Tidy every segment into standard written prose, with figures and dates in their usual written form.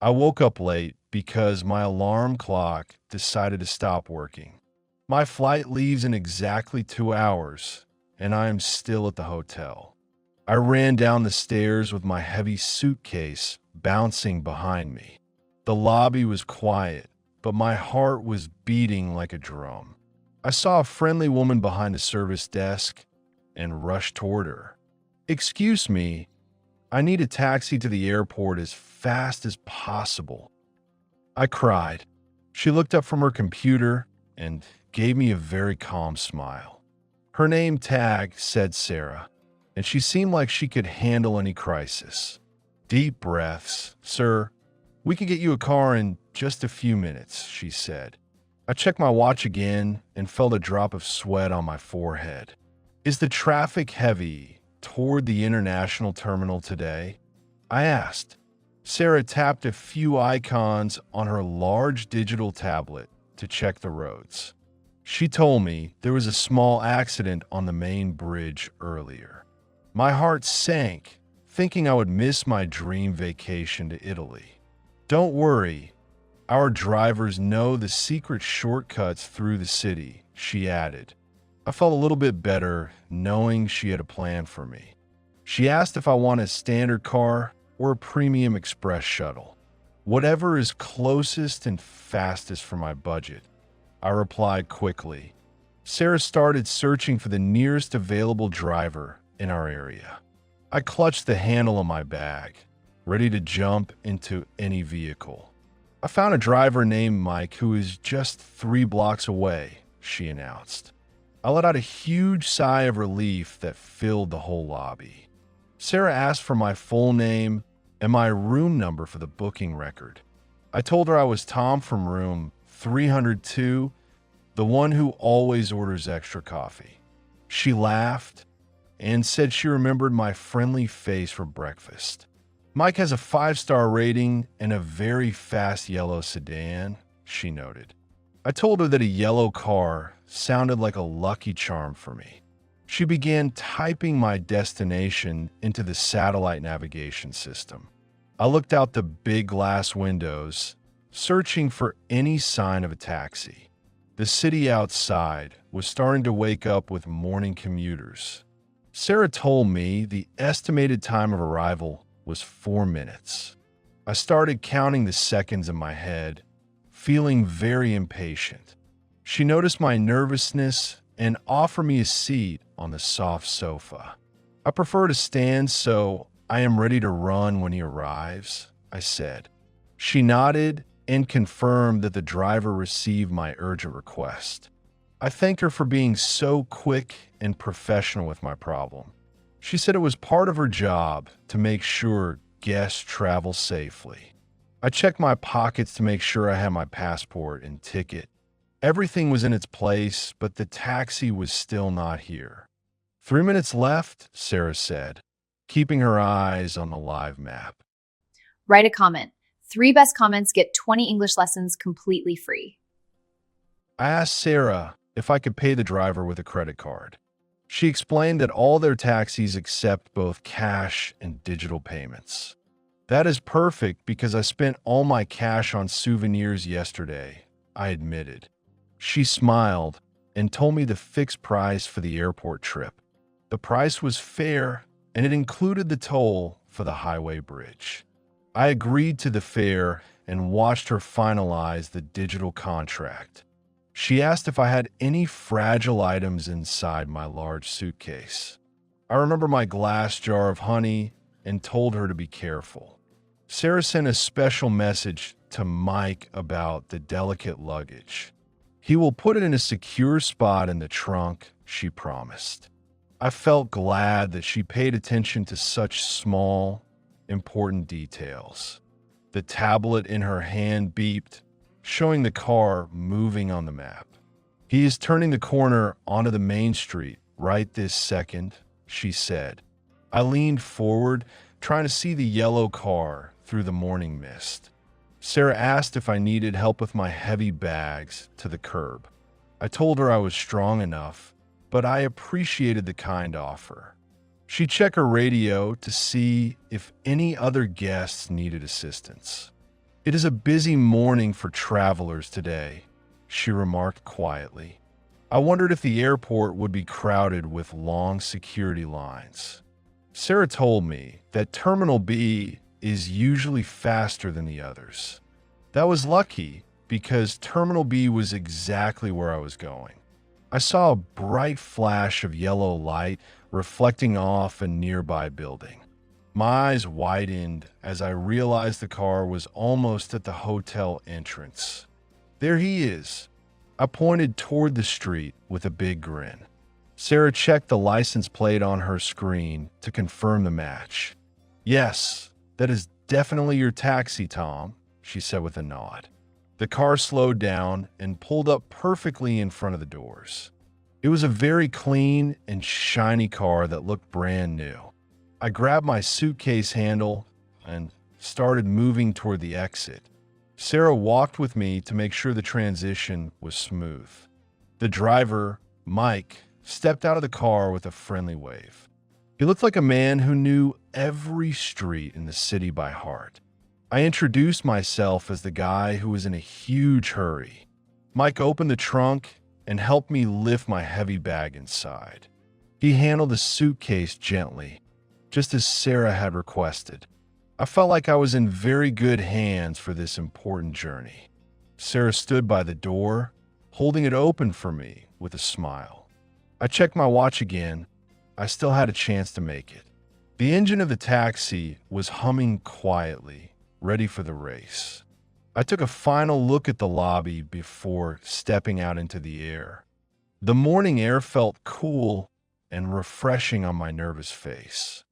I woke up late because my alarm clock decided to stop working. My flight leaves in exactly 2 hours, and I am still at the hotel. I ran down the stairs with my heavy suitcase bouncing behind me. The lobby was quiet, but my heart was beating like a drum. I saw a friendly woman behind the service desk and rushed toward her. "Excuse me, I need a taxi to the airport as fast as possible," I cried. She looked up from her computer and gave me a very calm smile. Her name tag said Sarah, and she seemed like she could handle any crisis. "Deep breaths, sir. We can get you a car in just a few minutes," she said. I checked my watch again and felt a drop of sweat on my forehead. "Is the traffic heavy toward the international terminal today?" I asked. Sarah tapped a few icons on her large digital tablet to check the roads. She told me there was a small accident on the main bridge earlier. My heart sank, thinking I would miss my dream vacation to Italy. "Don't worry, our drivers know the secret shortcuts through the city," she added. I felt a little bit better knowing she had a plan for me. She asked if I want a standard car or a premium express shuttle. "Whatever is closest and fastest for my budget," I replied quickly. Sarah started searching for the nearest available driver in our area. I clutched the handle of my bag, ready to jump into any vehicle. "I found a driver named Mike who is just 3 blocks away," she announced. I let out a huge sigh of relief that filled the whole lobby. Sarah asked for my full name and my room number for the booking record. I told her I was Tom from room 302, the one who always orders extra coffee. She laughed and said she remembered my friendly face for breakfast. "Mike has a 5-star rating and a very fast yellow sedan," she noted. I told her that a yellow car sounded like a lucky charm for me. She began typing my destination into the satellite navigation system. I looked out the big glass windows, searching for any sign of a taxi. The city outside was starting to wake up with morning commuters. Sarah told me the estimated time of arrival was 4 minutes. I started counting the seconds in my head, feeling very impatient. She noticed my nervousness and offered me a seat on the soft sofa. "I prefer to stand, so I am ready to run when he arrives," I said. She nodded and confirmed that the driver received my urgent request. I thanked her for being so quick and professional with my problem. She said it was part of her job to make sure guests travel safely. I checked my pockets to make sure I had my passport and ticket. Everything was in its place, but the taxi was still not here. 3 minutes left," Sarah said, keeping her eyes on the live map. Write a comment. 3 best comments get 20 English lessons completely free. I asked Sarah if I could pay the driver with a credit card. She explained that all their taxis accept both cash and digital payments. "That is perfect because I spent all my cash on souvenirs yesterday," I admitted. She smiled and told me the fixed price for the airport trip. The price was fair, and it included the toll for the highway bridge. I agreed to the fare and watched her finalize the digital contract. She asked if I had any fragile items inside my large suitcase. I remember my glass jar of honey and told her to be careful. Sarah sent a special message to Mike about the delicate luggage. "He will put it in a secure spot in the trunk," she promised. I felt glad that she paid attention to such small, important details. The tablet in her hand beeped, showing the car moving on the map. "He is turning the corner onto the main street right this second," she said. I leaned forward, trying to see the yellow car through the morning mist. Sarah asked if I needed help with my heavy bags to the curb. I told her I was strong enough, but I appreciated the kind offer. She checked her radio to see if any other guests needed assistance. "It is a busy morning for travelers today," she remarked quietly. I wondered if the airport would be crowded with long security lines. Sarah told me that Terminal B is usually faster than the others. That was lucky because Terminal B was exactly where I was going. I saw a bright flash of yellow light reflecting off a nearby building. My eyes widened as I realized the car was almost at the hotel entrance. "There he is." I pointed toward the street with a big grin. Sarah checked the license plate on her screen to confirm the match. "Yes, that is definitely your taxi, Tom," she said with a nod. The car slowed down and pulled up perfectly in front of the doors. It was a very clean and shiny car that looked brand new. I grabbed my suitcase handle and started moving toward the exit. Sarah walked with me to make sure the transition was smooth. The driver, Mike, stepped out of the car with a friendly wave. He looked like a man who knew every street in the city by heart. I introduced myself as the guy who was in a huge hurry. Mike opened the trunk and helped me lift my heavy bag inside. He handled the suitcase gently, just as Sarah had requested. I felt like I was in very good hands for this important journey. Sarah stood by the door, holding it open for me with a smile. I checked my watch again. I still had a chance to make it. The engine of the taxi was humming quietly, ready for the race. I took a final look at the lobby before stepping out into the air. The morning air felt cool and refreshing on my nervous face.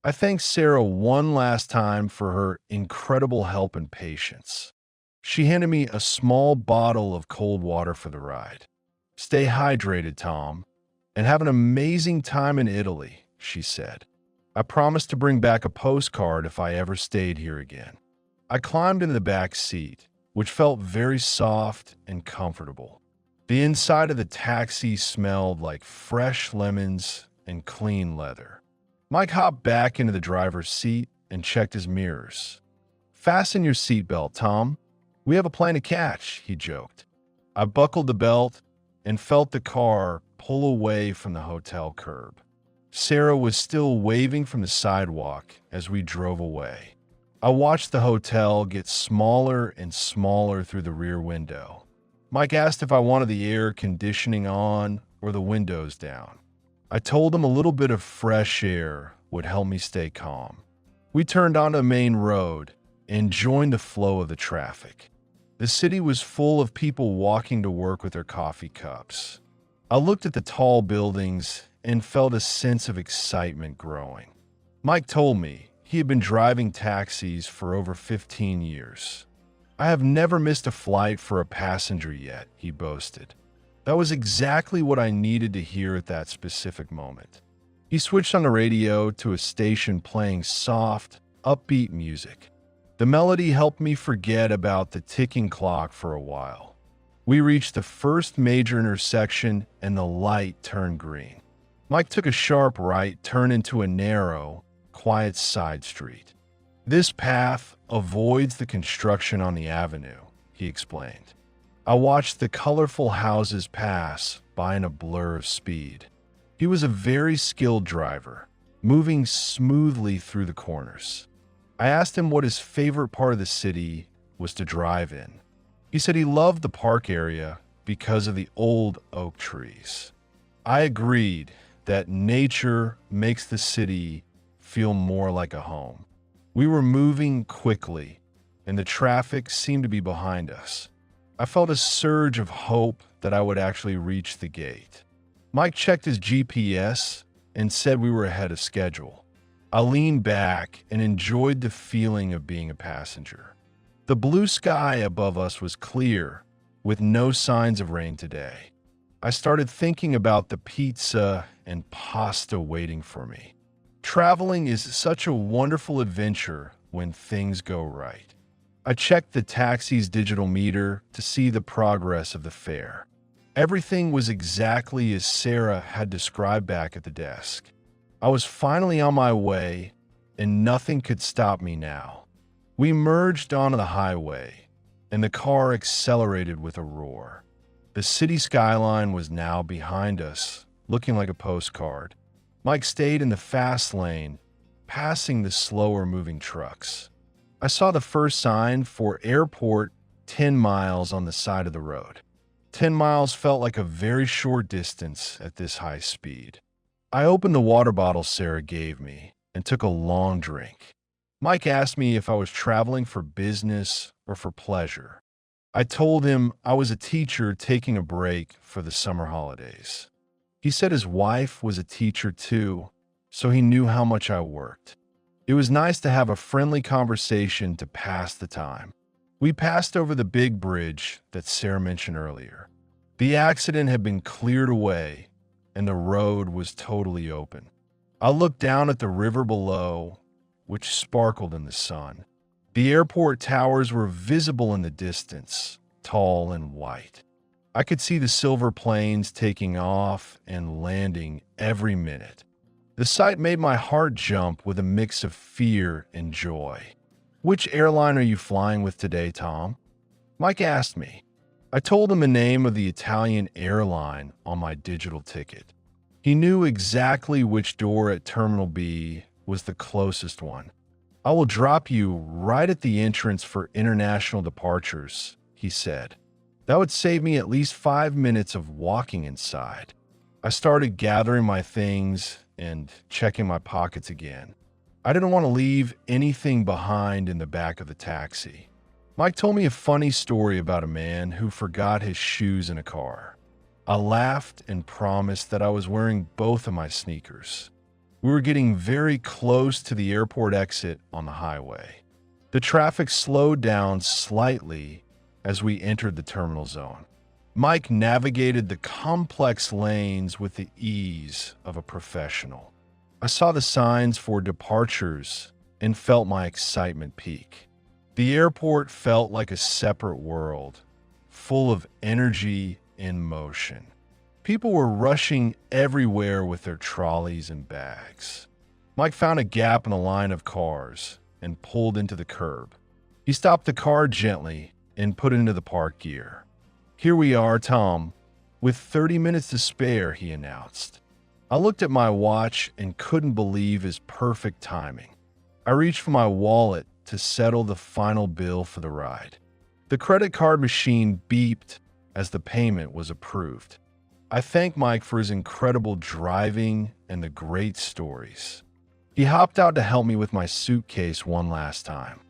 I thanked Sarah one last time for her incredible help and patience. She handed me a small bottle of cold water for the ride. "Stay hydrated, Tom, and have an amazing time in Italy," she said. I promised to bring back a postcard if I ever stayed here again. I climbed into the back seat, which felt very soft and comfortable. The inside of the taxi smelled like fresh lemons and clean leather. Mike hopped back into the driver's seat and checked his mirrors. "Fasten your seatbelt, Tom. We have a plane to catch," he joked. I buckled the belt and felt the car pull away from the hotel curb. Sarah was still waving from the sidewalk as we drove away. I watched the hotel get smaller and smaller through the rear window. Mike asked if I wanted the air conditioning on or the windows down. I told him a little bit of fresh air would help me stay calm. We turned onto the main road and joined the flow of the traffic. The city was full of people walking to work with their coffee cups. I looked at the tall buildings and felt a sense of excitement growing. Mike told me he had been driving taxis for over 15 years. "I have never missed a flight for a passenger yet," he boasted. That was exactly what I needed to hear at that specific moment. He switched on the radio to a station playing soft, upbeat music. The melody helped me forget about the ticking clock for a while. We reached the first major intersection and the light turned green. Mike took a sharp right turn into a narrow, quiet side street. "This path avoids the construction on the avenue," he explained. I watched the colorful houses pass by in a blur of speed. He was a very skilled driver, moving smoothly through the corners. I asked him what his favorite part of the city was to drive in. He said he loved the park area because of the old oak trees. I agreed that nature makes the city feel more like a home. We were moving quickly, and the traffic seemed to be behind us. I felt a surge of hope that I would actually reach the gate. Mike checked his GPS and said we were ahead of schedule. I leaned back and enjoyed the feeling of being a passenger. The blue sky above us was clear, with no signs of rain today. I started thinking about the pizza and pasta waiting for me. Traveling is such a wonderful adventure when things go right. I checked the taxi's digital meter to see the progress of the fare. Everything was exactly as Sarah had described back at the desk. I was finally on my way, and nothing could stop me now. We merged onto the highway, and the car accelerated with a roar. The city skyline was now behind us, looking like a postcard. Mike stayed in the fast lane, passing the slower-moving trucks. I saw the first sign for airport 10 miles on the side of the road. 10 miles felt like a very short distance at this high speed. I opened the water bottle Sarah gave me and took a long drink. Mike asked me if I was traveling for business or for pleasure. I told him I was a teacher taking a break for the summer holidays. He said his wife was a teacher too, so he knew how much I worked. It was nice to have a friendly conversation to pass the time. We passed over the big bridge that Sarah mentioned earlier. The accident had been cleared away, and the road was totally open. I looked down at the river below, which sparkled in the sun. The airport towers were visible in the distance, tall and white. I could see the silver planes taking off and landing every minute. The sight made my heart jump with a mix of fear and joy. "Which airline are you flying with today, Tom?" Mike asked me. I told him the name of the Italian airline on my digital ticket. He knew exactly which door at Terminal B was the closest one. "I will drop you right at the entrance for international departures," he said. That would save me at least 5 minutes of walking inside. I started gathering my things and checking my pockets again. I didn't want to leave anything behind in the back of the taxi. Mike told me a funny story about a man who forgot his shoes in a car. I laughed and promised that I was wearing both of my sneakers. We were getting very close to the airport exit on the highway. The traffic slowed down slightly as we entered the terminal zone. Mike navigated the complex lanes with the ease of a professional. I saw the signs for departures and felt my excitement peak. The airport felt like a separate world, full of energy and motion. People were rushing everywhere with their trolleys and bags. Mike found a gap in the line of cars and pulled into the curb. He stopped the car gently and put it into the park gear. "Here we are, Tom, with 30 minutes to spare," he announced. I looked at my watch and couldn't believe his perfect timing. I reached for my wallet to settle the final bill for the ride. The credit card machine beeped as the payment was approved. I thanked Mike for his incredible driving and the great stories. He hopped out to help me with my suitcase one last time.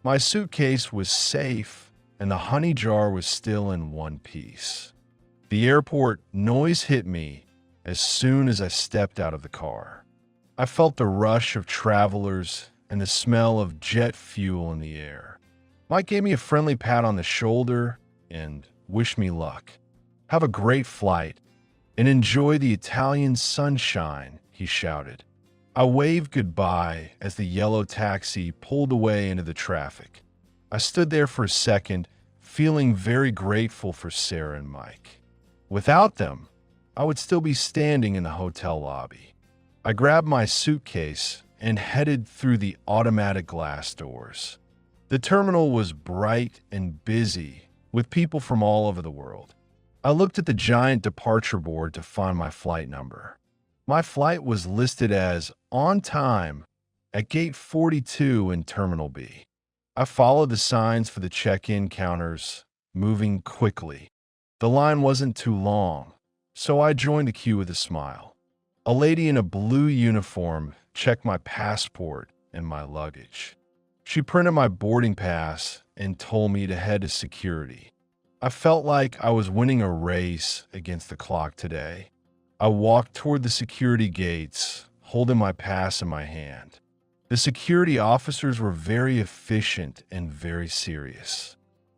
My suitcase was safe, and the honey jar was still in one piece. The airport noise hit me as soon as I stepped out of the car. I felt the rush of travelers and the smell of jet fuel in the air. Mike gave me a friendly pat on the shoulder and wished me luck. "Have a great flight and enjoy the Italian sunshine," he shouted. I waved goodbye as the yellow taxi pulled away into the traffic. I stood there for a second, feeling very grateful for Sarah and Mike. Without them, I would still be standing in the hotel lobby. I grabbed my suitcase and headed through the automatic glass doors. The terminal was bright and busy with people from all over the world. I looked at the giant departure board to find my flight number. My flight was listed as on time at gate 42 in Terminal B. I followed the signs for the check-in counters, moving quickly. The line wasn't too long, so I joined the queue with a smile. A lady in a blue uniform checked my passport and my luggage. She printed my boarding pass and told me to head to security. I felt like I was winning a race against the clock today. I walked toward the security gates, holding my pass in my hand. The security officers were very efficient and very serious.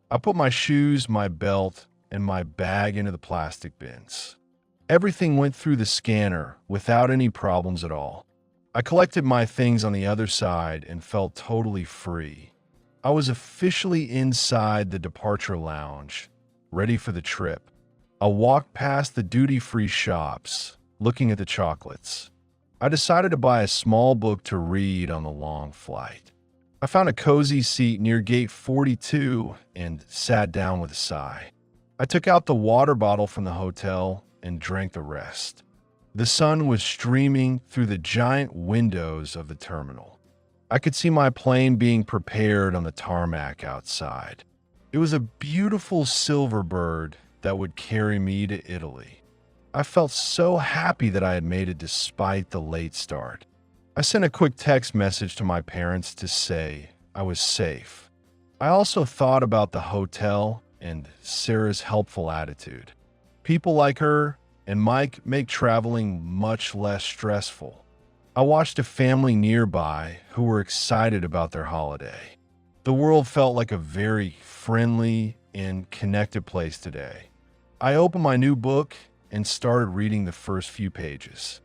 I put my shoes, my belt, and my bag into the plastic bins. Everything went through the scanner without any problems at all. I collected my things on the other side and felt totally free. I was officially inside the departure lounge, ready for the trip. I walked past the duty-free shops, looking at the chocolates. I decided to buy a small book to read on the long flight. I I found a cozy seat near gate 42 and sat down with a sigh. I took out the water bottle from the hotel and drank the rest. The sun was streaming through the giant windows of the terminal. I could see my plane being prepared on the tarmac outside. It was a beautiful silver bird that would carry me to Italy. I felt so happy that I had made it despite the late start. I sent a quick text message to my parents to say I was safe. I also thought about the hotel and Sarah's helpful attitude. People like her and Mike make traveling much less stressful. I watched a family nearby who were excited about their holiday. The world felt like a very friendly and connected place today. I opened my new book and started reading the first few pages.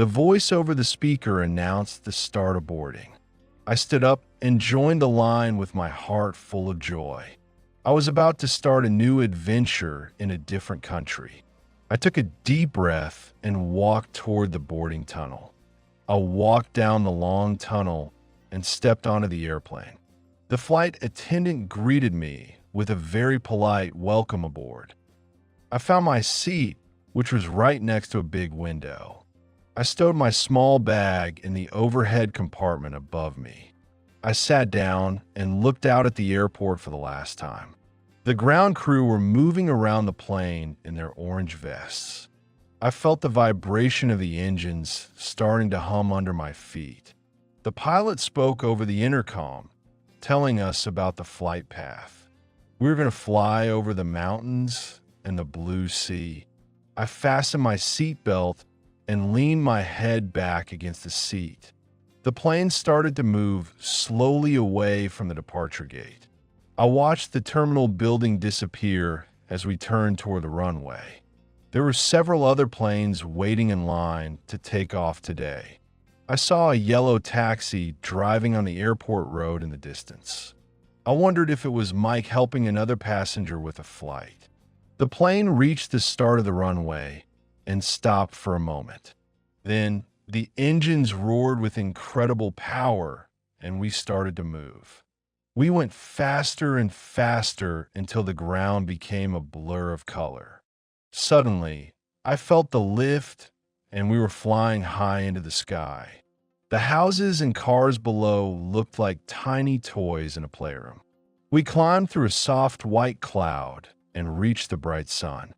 The voice over the speaker announced the start of boarding. I stood up and joined the line with my heart full of joy. I was about to start a new adventure in a different country. I took a deep breath and walked toward the boarding tunnel. I walked down the long tunnel and stepped onto the airplane. The flight attendant greeted me with a very polite welcome aboard. I found my seat, which was right next to a big window. I stowed my small bag in the overhead compartment above me. I sat down and looked out at the airport for the last time. The ground crew were moving around the plane in their orange vests. I felt the vibration of the engines starting to hum under my feet. The pilot spoke over the intercom, telling us about the flight path. We were going to fly over the mountains and the blue sea. I fastened my seatbelt and leaned my head back against the seat. The plane started to move slowly away from the departure gate. I watched the terminal building disappear as we turned toward the runway. There were several other planes waiting in line to take off today. I saw a yellow taxi driving on the airport road in the distance. I wondered if it was Mike helping another passenger with a flight. The plane reached the start of the runway and stopped for a moment. Then the engines roared with incredible power and we started to move. We went faster and faster until the ground became a blur of color. Suddenly, I felt the lift and we were flying high into the sky. The houses and cars below looked like tiny toys in a playroom. We climbed through a soft white cloud and reached the bright sun.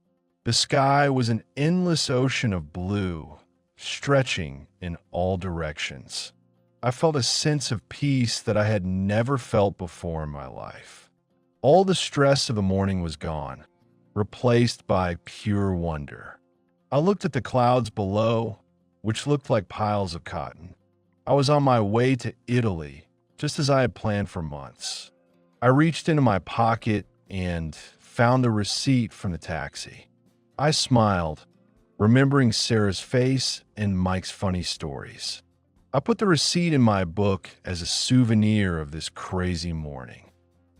The sky was an endless ocean of blue, stretching in all directions. I felt a sense of peace that I had never felt before in my life. All the stress of the morning was gone, replaced by pure wonder. I looked at the clouds below, which looked like piles of cotton. I was on my way to Italy, just as I had planned for months. I reached into my pocket and found the receipt from the taxi. I smiled, remembering Sarah's face and Mike's funny stories. I put the receipt in my book as a souvenir of this crazy morning.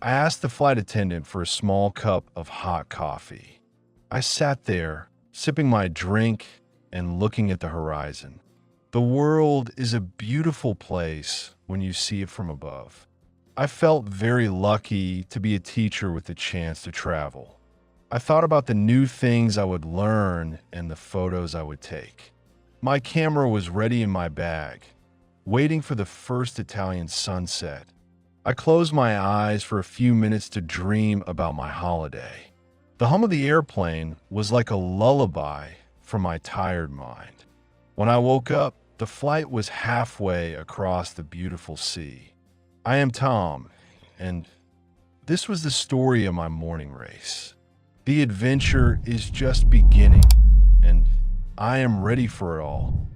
I asked the flight attendant for a small cup of hot coffee. I sat there, sipping my drink and looking at the horizon. The world is a beautiful place when you see it from above. I felt very lucky to be a teacher with the chance to travel. I thought about the new things I would learn and the photos I would take. My camera was ready in my bag, waiting for the first Italian sunset. I closed my eyes for a few minutes to dream about my holiday. The hum of the airplane was like a lullaby for my tired mind. When I woke up, the flight was halfway across the beautiful sea. I am Tom, and this was the story of my morning race. The adventure is just beginning, and I am ready for it all.